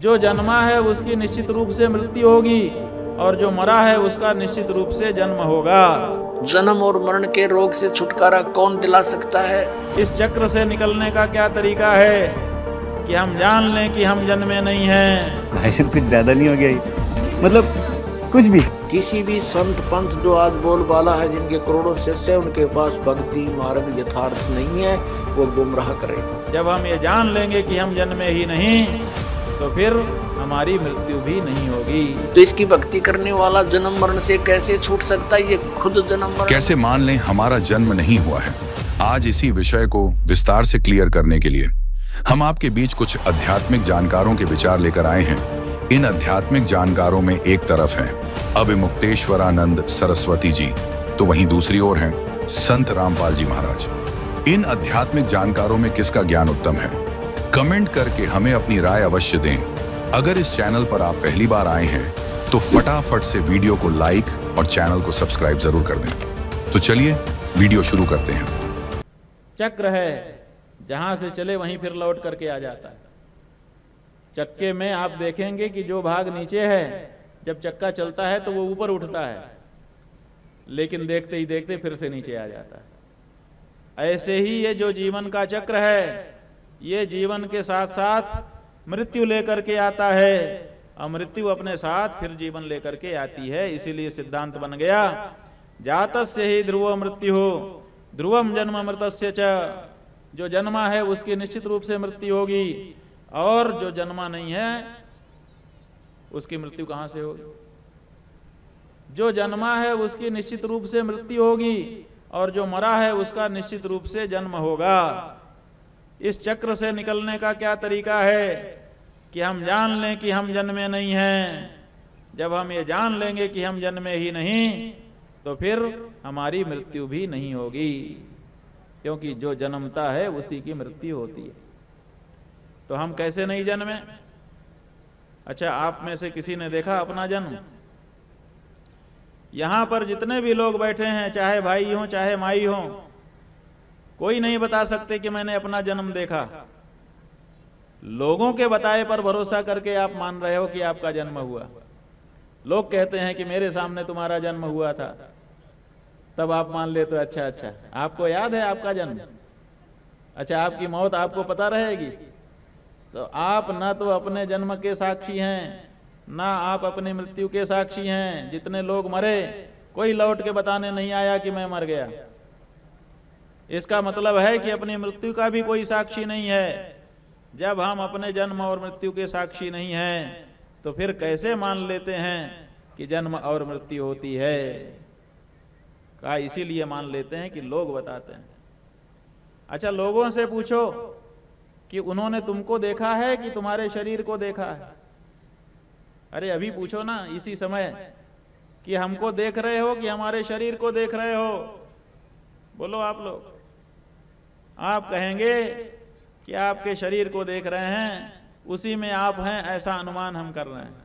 जो जन्मा है उसकी निश्चित रूप से मृत्यु होगी और जो मरा है उसका निश्चित रूप से जन्म होगा। जन्म और मरण के रोग से छुटकारा कौन दिला सकता है? इस चक्र से निकलने का क्या तरीका है कि हम जान लें कि हम जन्मे नहीं हैं। भाई कुछ ज्यादा नहीं हो गया ये? मतलब कुछ भी। किसी भी संत पंथ जो आज बोलबाला है, जिनके करोड़ों शिष्य, उनके पास भक्ति मार्ग यथार्थ नहीं है, वो गुमराह करेगा। जब हम ये जान लेंगे कि हम जन्मे ही नहीं तो फिर हमारी मृत्यु भी नहीं होगी। तो इसकी भक्ति करने वाला जन्म मरण से कैसे छूट सकता है? ये खुद जन्म मरण कैसे मान लें हमारा जन्म नहीं हुआ है? आज इसी विषय को विस्तार से क्लियर करने के लिए हम आपके बीच कुछ आध्यात्मिक जानकारों के विचार लेकर आए हैं। इन आध्यात्मिक जानकारों में एक तरफ हैं अविमुक्तेश्वरानंद सरस्वती जी, तो वहीं दूसरी ओर हैं संत रामपाल जी महाराज। इन आध्यात्मिक जानकारों में किसका ज्ञान उत्तम है? कमेंट करके हमें अपनी राय अवश्य दें। अगर इस चैनल पर आप पहली बार आए हैं तो फटाफट से वीडियो को लाइक और चैनल को सब्सक्राइब जरूर कर दें। तो चलिए वीडियो शुरू करते हैं। चक्र है, जहां से चले वहीं फिर लौट करके आ जाता है। चक्के में आप देखेंगे कि जो भाग नीचे है, जब चक्का चलता है तो वो ऊपर उठता है, लेकिन देखते ही देखते फिर से नीचे आ जाता है। ऐसे ही ये जो जीवन का चक्र है, ये जीवन के साथ साथ मृत्यु लेकर के आता है और मृत्यु अपने साथ फिर जीवन लेकर के आती है। इसीलिए सिद्धांत बन गया जातस्य ही ध्रुव मृत्यु हो ध्रुवम जन्म मृतस्य च। जो जन्मा है उसकी निश्चित रूप से मृत्यु होगी और जो जन्मा नहीं है उसकी मृत्यु कहां से होगी? जो जन्मा है उसकी निश्चित रूप से मृत्यु होगी और जो मरा है उसका निश्चित रूप से जन्म होगा। इस चक्र से निकलने का क्या तरीका है कि हम जान लें कि हम जन्मे नहीं हैं। जब हम ये जान लेंगे कि हम जन्मे ही नहीं तो फिर हमारी मृत्यु भी नहीं होगी, क्योंकि जो जन्मता है उसी की मृत्यु होती है। तो हम कैसे नहीं जन्मे? अच्छा, आप में से किसी ने देखा अपना जन्म? यहां पर जितने भी लोग बैठे हैं, चाहे भाई हों चाहे माई हों, कोई नहीं बता सकते कि मैंने अपना जन्म देखा। लोगों के बताए पर भरोसा करके आप मान रहे हो कि आपका जन्म हुआ। लोग कहते हैं कि मेरे सामने तुम्हारा जन्म हुआ था, तब आप मान ले तो अच्छा आपको याद है आपका जन्म? अच्छा, आपकी मौत आपको पता रहेगी? तो आप ना तो अपने जन्म के साक्षी हैं, ना आप अपनी मृत्यु के साक्षी हैं। जितने लोग मरे, कोई लौट के बताने नहीं आया कि मैं मर गया। इसका मतलब है कि अपनी मृत्यु का भी कोई साक्षी नहीं है। जब हम अपने जन्म और मृत्यु के साक्षी नहीं हैं तो फिर कैसे मान लेते हैं कि जन्म और मृत्यु होती है? का इसीलिए मान लेते हैं कि लोग बताते हैं। अच्छा, लोगों से पूछो कि उन्होंने तुमको देखा है कि तुम्हारे शरीर को देखा है? अरे अभी पूछो ना इसी समय कि हमको देख रहे हो कि हमारे शरीर को देख रहे हो? बोलो आप लोग। आप कहेंगे कि आपके शरीर को देख रहे हैं, उसी में आप हैं, ऐसा अनुमान हम कर रहे हैं।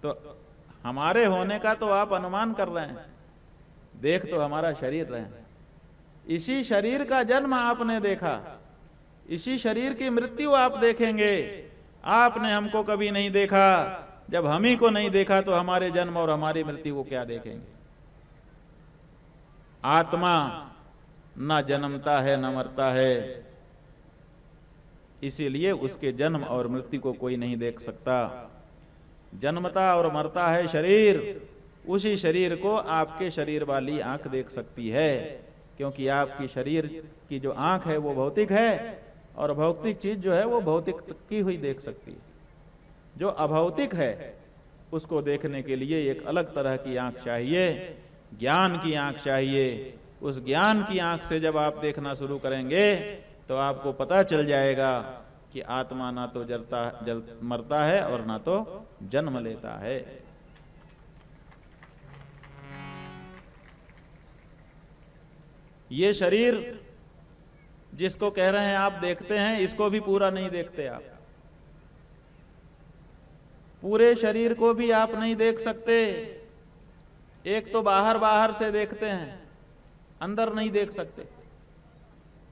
तो हमारे होने का तो आप अनुमान कर रहे हैं, देख तो हमारा शरीर रहे हैं। इसी शरीर का जन्म आपने देखा, इसी शरीर की मृत्यु आप देखेंगे। आपने हमको कभी नहीं देखा। जब हम ही को नहीं देखा तो हमारे जन्म और हमारी मृत्यु को क्या देखेंगे? आत्मा न जन्मता है न मरता है, इसीलिए उसके जन्म और मृत्यु को कोई नहीं देख सकता। जन्मता और मरता है शरीर, उसी शरीर को आपके शरीर वाली आंख देख सकती है, क्योंकि आपकी शरीर की जो आंख है वो भौतिक है और भौतिक चीज जो है वो भौतिक की हुई देख सकती है। जो अभौतिक है उसको देखने के लिए एक अलग तरह की आंख चाहिए, ज्ञान की आंख चाहिए। उस ज्ञान की आंख से जब आप देखना शुरू करेंगे तो आपको पता चल जाएगा कि आत्मा ना तो मरता है और ना तो जन्म लेता है। ये शरीर जिसको कह रहे हैं आप देखते हैं, इसको भी पूरा नहीं देखते आप। पूरे शरीर को भी आप नहीं देख सकते। एक तो बाहर से देखते हैं, अंदर नहीं देख सकते।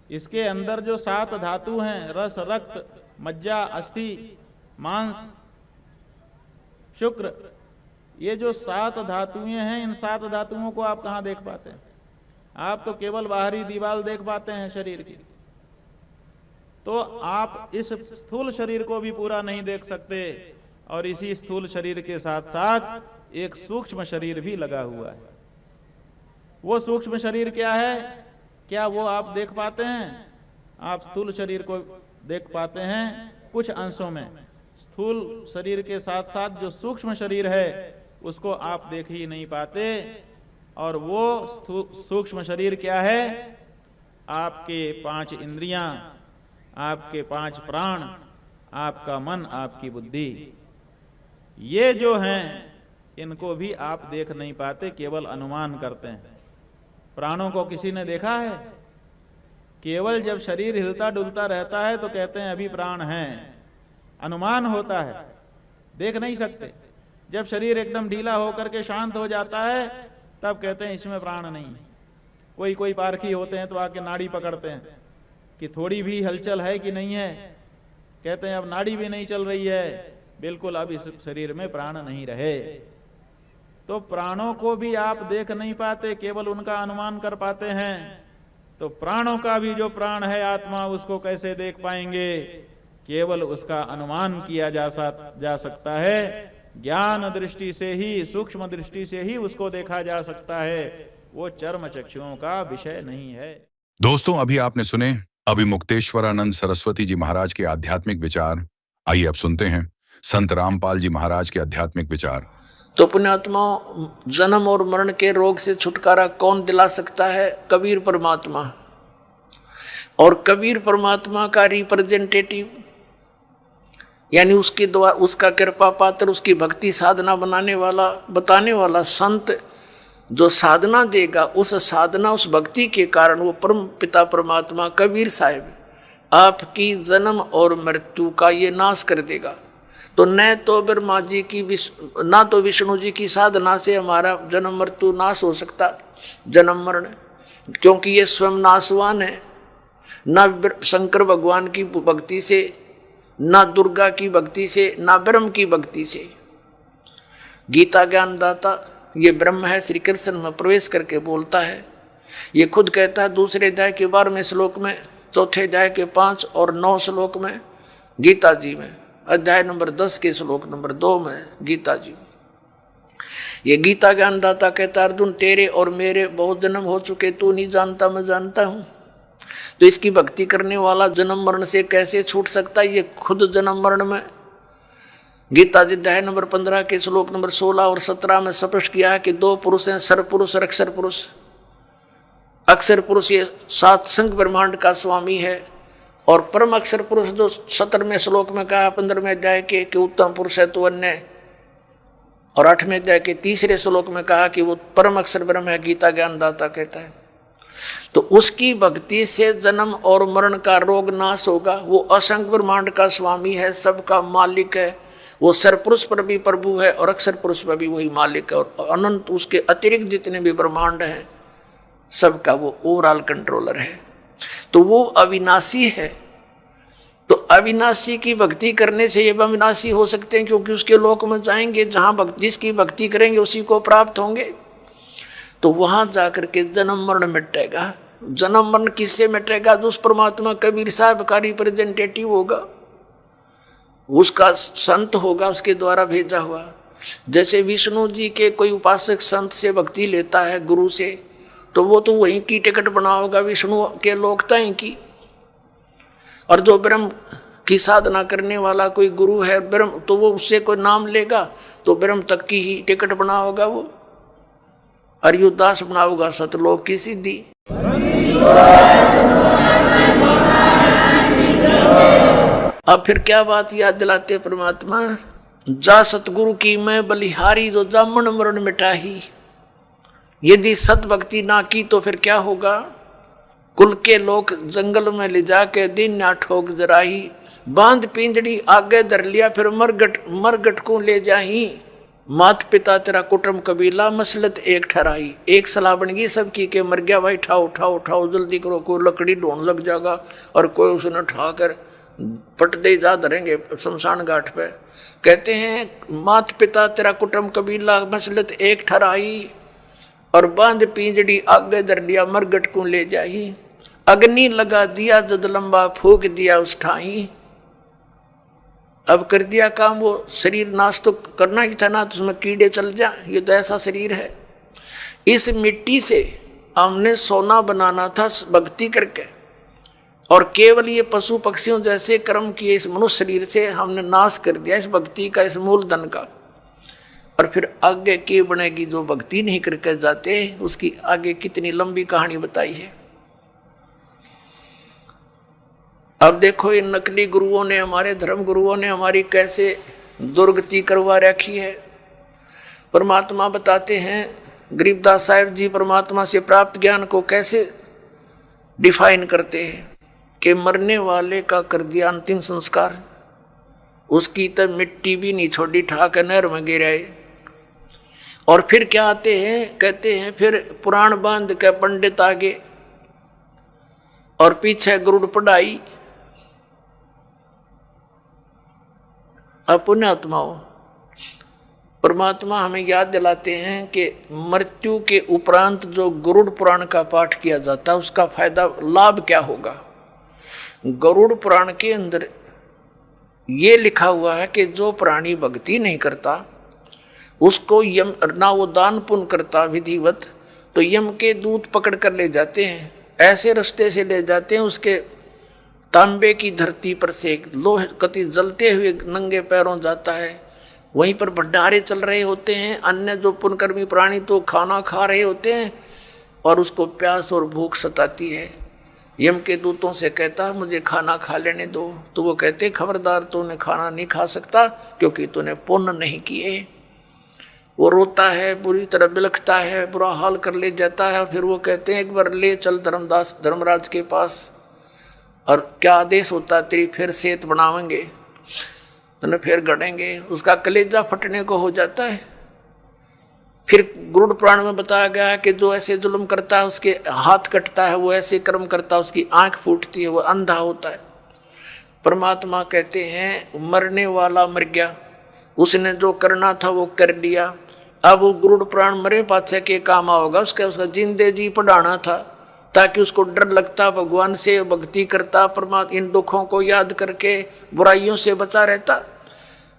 इसके अंदर जो 7 धातु हैं, रस, रक्त, मज्जा, अस्थि, मांस, शुक्र, ये जो 7 धातुएं हैं, इन 7 धातुओं को आप कहाँ देख पाते हैं? आप तो केवल बाहरी दीवार देख पाते हैं शरीर की। तो आप इस स्थूल शरीर को भी पूरा नहीं देख सकते, और इसी स्थूल शरीर के साथ साथ एक सूक्ष्म शरीर भी लगा हुआ है। वो सूक्ष्म शरीर क्या है? क्या वो आप देख पाते हैं? आप स्थूल शरीर को देख पाते हैं कुछ अंशों में, स्थूल शरीर के साथ साथ जो सूक्ष्म शरीर है उसको आप देख ही नहीं पाते। और वो सूक्ष्म शरीर क्या है? आपके 5 इंद्रियां, आपके 5 प्राण, आपका मन, आपकी बुद्धि, ये जो हैं इनको भी आप देख नहीं पाते, केवल अनुमान करते हैं। प्राणों को किसी ने देखा है? केवल जब शरीर हिलता डुलता रहता है तो कहते हैं अभी प्राण हैं, अनुमान होता है, देख नहीं सकते। जब शरीर एकदम ढीला होकर के शांत हो जाता है तब कहते हैं इसमें प्राण नहीं। कोई पारखी होते हैं तो आके नाड़ी पकड़ते हैं कि थोड़ी भी हलचल है कि नहीं है, कहते हैं अब नाड़ी भी नहीं चल रही है, बिल्कुल अब इस शरीर में प्राण नहीं रहे। तो प्राणों को भी आप देख नहीं पाते, केवल उनका अनुमान कर पाते हैं। तो प्राणों का भी जो प्राण है आत्मा, उसको कैसे देख पाएंगे? केवल उसका अनुमान किया जा सकता है, ज्ञान दृष्टि से ही, सूक्ष्म दृष्टि से ही उसको देखा जा सकता है, वो चर्म चक्षुओं का विषय नहीं है। दोस्तों, अभी आपने सुने अभिमुक्तेश्वरानंद सरस्वती जी महाराज के आध्यात्मिक विचार। आइए अब सुनते हैं संत रामपाल जी महाराज के आध्यात्मिक विचार। तो पुण्यात्माओं, जन्म और मरण के रोग से छुटकारा कौन दिला सकता है? कबीर परमात्मा। और कबीर परमात्मा का रिप्रेजेंटेटिव, यानी उसके द्वारा, उसका कृपा पात्र, उसकी भक्ति साधना बताने वाला संत जो साधना देगा, उस साधना, उस भक्ति के कारण वो परम पिता परमात्मा कबीर साहिब आपकी जन्म और मृत्यु का ये नाश कर देगा। तो न तो ब्रह्मा जी की, ना तो विष्णु जी की साधना से हमारा जन्म मृत्यु नाश हो सकता, जन्म मरण, क्योंकि ये स्वयं नाशवान है। ना शंकर भगवान की भक्ति से, ना दुर्गा की भक्ति से, ना ब्रह्म की भक्ति से। गीता ज्ञानदाता ये ब्रह्म है, श्री कृष्ण में प्रवेश करके बोलता है। ये खुद कहता है दूसरे अध्याय के 12वें श्लोक में, चौथे अध्याय के 5 और 9 श्लोक में गीता जी में, अध्याय नंबर 10 के श्लोक नंबर 2 में गीता जी। ये गीता ज्ञानदाता कहता है अर्जुन, तेरे और मेरे बहुत जन्म हो चुके, तू नहीं जानता, मैं जानता हूँ। तो इसकी भक्ति करने वाला जन्म मरण से कैसे छूट सकता है? ये खुद जन्म मरण में गीता जी अध्याय नंबर 15 के श्लोक नंबर 16 और 17 में स्पष्ट किया है कि 2 पुरुष हैं, सर पुरुष और अक्षर पुरुष। अक्षर पुरुष ये 7 संघ ब्रह्मांड का स्वामी है, और परम अक्षर पुरुष जो 17वें श्लोक में कहा 15वें अध्याय के कि उत्तम पुरुष है तो अन्य, और 8वें अध्याय के 3रे श्लोक में कहा कि वो परम अक्षर ब्रह्म है, गीता ज्ञानदाता कहता है। तो उसकी भक्ति से जन्म और मरण का रोग नाश होगा। वो असंख्य ब्रह्मांड का स्वामी है, सबका मालिक है। वो सरपुरुष पर भी प्रभु है और अक्षर पुरुष पर भी वही मालिक है, और अनंत उसके अतिरिक्त जितने भी ब्रह्मांड हैं सबका वो ओवरऑल कंट्रोलर है। तो वो अविनाशी है। तो अविनाशी की भक्ति करने से ये अविनाशी हो सकते हैं, क्योंकि उसके लोक में जाएंगे, जहाँ जिसकी भक्ति करेंगे उसी को प्राप्त होंगे। तो वहाँ जाकर के जन्म मरण मिटेगा। जन्म मरण किससे मिटेगा? जो उस परमात्मा कबीर साहब का रिप्रेजेंटेटिव होगा, उसका संत होगा, उसके द्वारा भेजा हुआ। जैसे विष्णु जी के कोई उपासक संत से भक्ति लेता है गुरु से, तो वो तो वहीं की टिकट बना होगा, विष्णु के लोकता ही की। और जो ब्रह्म की साधना करने वाला कोई गुरु है ब्रह्म, तो वो उससे कोई नाम लेगा तो ब्रह्म तक की ही टिकट बना होगा, वो अरियुदास बना होगा सतलोक की सिद्धि। अब फिर क्या बात याद दिलाते परमात्मा, जा सतगुरु की मैं बलिहारी, जो जामन मरण मिटाही। यदि सत भक्ति ना की तो फिर क्या होगा? कुल के लोग जंगल में ले जाके दिन ना ठोक जराही, बांध पिंजड़ी आगे धर लिया, फिर मरगट को ले जाही। मात पिता तेरा कुटुंब कबीला, मसलत एक ठहराई। एक सलाह बन गई सबकी के मर गया भाई, उठाओ उठाओ उठाओ, जल्दी करो, कोई लकड़ी ढूंढ लग जाएगा, और कोई उसने उठा कर पट दे जा धरेंगे शमशान घाट पे। कहते हैं मात पिता तेरा कुटुंब कबीला मसलत एक ठहराई, और बांध पिंजड़ी आगे दर लिया मरगट को ले जाई। अग्नि लगा दिया जद लंबा फूक दिया उस ठाई। अब कर दिया काम, वो शरीर नाश तो करना ही था ना, तो उसमें कीड़े चल जा, ये तो ऐसा शरीर है। इस मिट्टी से हमने सोना बनाना था भक्ति करके, और केवल ये पशु पक्षियों जैसे कर्म किए इस मनुष्य शरीर से हमने नाश कर दिया इस भक्ति का, इस मूलधन का। और फिर आगे की बनेगी जो भक्ति नहीं करके जाते, उसकी आगे कितनी लंबी कहानी बताई है। अब देखो इन नकली गुरुओं ने, हमारे धर्म गुरुओं ने हमारी कैसे दुर्गति करवा रखी है। परमात्मा बताते हैं, गरीबदास साहिब जी परमात्मा से प्राप्त ज्ञान को कैसे डिफाइन करते हैं कि मरने वाले का कर दिया अंतिम संस्कार, उसकी तब मिट्टी भी नहीं छोड़ी, ठाक नहर में गिराए। और फिर क्या आते हैं, कहते हैं फिर पुराण बांध के पंडित आगे और पीछे गुरुड़ पढ़ाई। पुण्यात्माओं, परमात्मा हमें याद दिलाते हैं कि मृत्यु के उपरांत जो गरुड़ पुराण का पाठ किया जाता है उसका फायदा लाभ क्या होगा। गरुड़ पुराण के अंदर ये लिखा हुआ है कि जो प्राणी भक्ति नहीं करता उसको यम ना वो दान पुण्य करता विधिवत, तो यम के दूत पकड़ कर ले जाते हैं, ऐसे रास्ते से ले जाते हैं उसके तांबे की धरती पर से लोह कति जलते हुए नंगे पैरों जाता है। वहीं पर भंडारे चल रहे होते हैं, अन्य जो पुण्यकर्मी प्राणी तो खाना खा रहे होते हैं और उसको प्यास और भूख सताती है। यम के दूतों से कहता मुझे खाना खा लेने दो, तो वो कहते खबरदार तूने खाना नहीं खा सकता क्योंकि तूने पुण्य नहीं किए। वो रोता है, बुरी तरह बिलखता है, बुरा हाल कर ले जाता है। फिर वो कहते हैं एक बार ले चल धर्मराज के पास, और क्या आदेश होता तेरी फिर सेहत बनावेंगे, तो फिर गढ़ेंगे। उसका कलेजा फटने को हो जाता है। फिर गरुड़ पुराण में बताया गया है कि जो ऐसे जुल्म करता है उसके हाथ कटता है, वो ऐसे कर्म करता है उसकी आंख फूटती है, वो अंधा होता है। परमात्मा कहते हैं मरने वाला मर गया, उसने जो करना था वो कर लिया। अब वो गरुड़ पुराण मरे पाछे के काम आओगा, उसका जिंदे जी पढ़ाना था ताकि उसको डर लगता, भगवान से भक्ति करता, परमात्मा इन दुखों को याद करके बुराइयों से बचा रहता।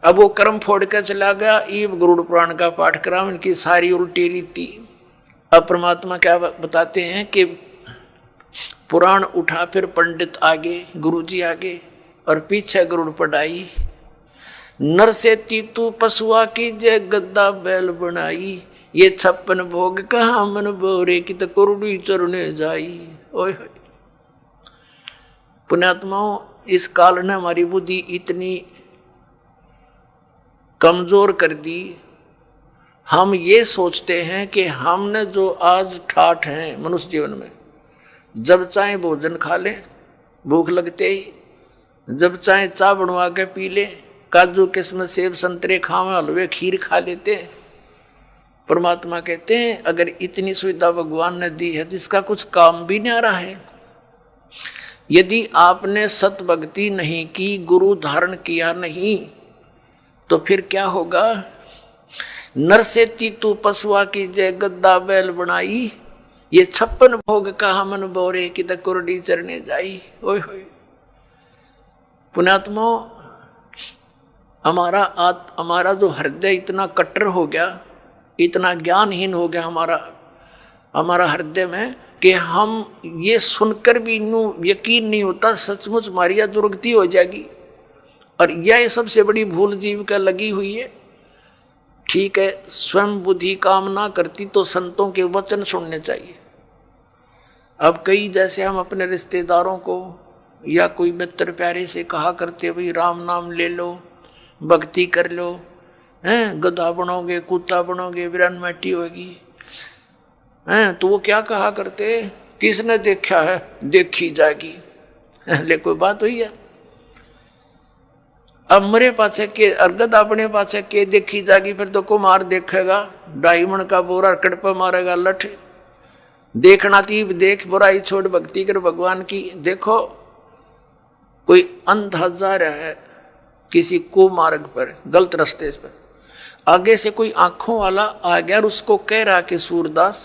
अब वो कर्म फोड़ कर चला गया, ईब गरुड़ पुराण का पाठ करा, इनकी सारी उल्टी रीति। अब परमात्मा क्या बताते हैं कि पुराण उठा, फिर पंडित आगे, गुरुजी आगे और पीछे गरुड़ पढ़ाई। नर से तीतू पशुआ की जय गद्दा बैल बनाई, ये 56 भोग कहाँ मन बोरे की तो कुरुड़ी चरने जाई। ओए पुण्यात्माओं, इस काल ने हमारी बुद्धि इतनी कमजोर कर दी, हम ये सोचते हैं कि हमने जो आज ठाठ हैं मनुष्य जीवन में, जब चाहे भोजन खा लें भूख लगते ही, जब चाहे चाय बनवा के पी लें, काजू किस्मत सेब संतरे खावें, हलवे खीर खा लेते हैं। परमात्मा कहते हैं अगर इतनी सुविधा भगवान ने दी है जिसका कुछ काम भी नहीं आ रहा है, यदि आपने सत भक्ति नहीं की, गुरु धारण किया नहीं, तो फिर क्या होगा। नर से तीतू पशुआ की जय गद्दा बैल बनाई, ये 56 भोग कहा मन बोरे की त कुरडी चरने जाई। ओए होए पुण्यात्मा, हमारा जो हृदय इतना कट्टर हो गया, इतना ज्ञानहीन हो गया हमारा हृदय में कि हम ये सुनकर भी यकीन नहीं होता सचमुच हमारी दुर्गति हो जाएगी। और यह सबसे बड़ी भूल जीव का लगी हुई है। ठीक है, स्वयं बुद्धि काम ना करती तो संतों के वचन सुनने चाहिए। अब कई जैसे हम अपने रिश्तेदारों को या कोई मित्र प्यारे से कहा करते भाई राम नाम ले लो, भक्ति कर लो, हैं गधा बनोगे, कुत्ता बनोगे, वीरान माटी होगी, हैं तो वो क्या कहा करते, किसने देखा है देखी जाएगी। ले कोई बात हुई है। अब मरे पाछे के अर्गद अपने पाछे के देखी जाएगी, फिर तो कुमार देखेगा, डायमंड का बोरा कड़पा मारेगा लठ। देखना थी देख, बुराई छोड़ भक्ति कर भगवान की। देखो कोई अंधा जा रहा है किसी कुमार्ग पर, गलत रास्ते पर, आगे से कोई आंखों वाला आ गया और उसको कह रहा कि सूरदास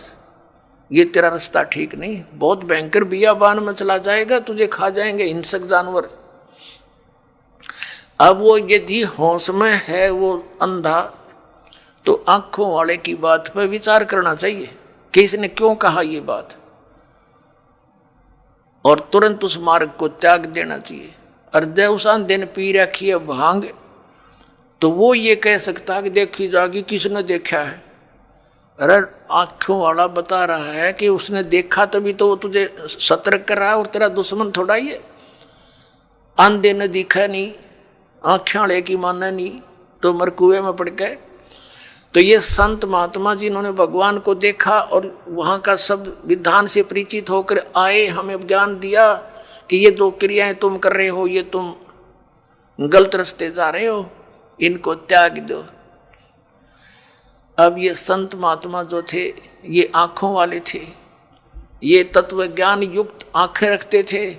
ये तेरा रास्ता ठीक नहीं, बहुत भयंकर बियाबान में चला जाएगा, तुझे खा जाएंगे हिंसक जानवर। अब वो यदि होश में है वो अंधा, तो आंखों वाले की बात पर विचार करना चाहिए कि इसने क्यों कहा ये बात, और तुरंत उस मार्ग को त्याग देना चाहिए। और देवसान दिन पी रखी है भांग, तो वो ये कह सकता कि देखी जाएगी किसने देखा है। अरे आंखों वाला बता रहा है कि उसने देखा, तभी तो वो तुझे सतर्क कर रहा है, और तेरा दुश्मन थोड़ा ही है। अंधे ने दिखा नहीं, आँखें वाले की माना नहीं, तो मर कुएं में पड़ गए। तो ये संत महात्मा जिन्होंने भगवान को देखा और वहाँ का सब विधान से परिचित होकर आए, हमें ज्ञान दिया कि ये दो क्रियाएं तुम कर रहे हो, ये तुम गलत रास्ते जा रहे हो, इनको त्याग दो। अब ये संत महात्मा जो थे ये आंखों वाले थे, ये तत्व ज्ञान युक्त आंखें रखते थे।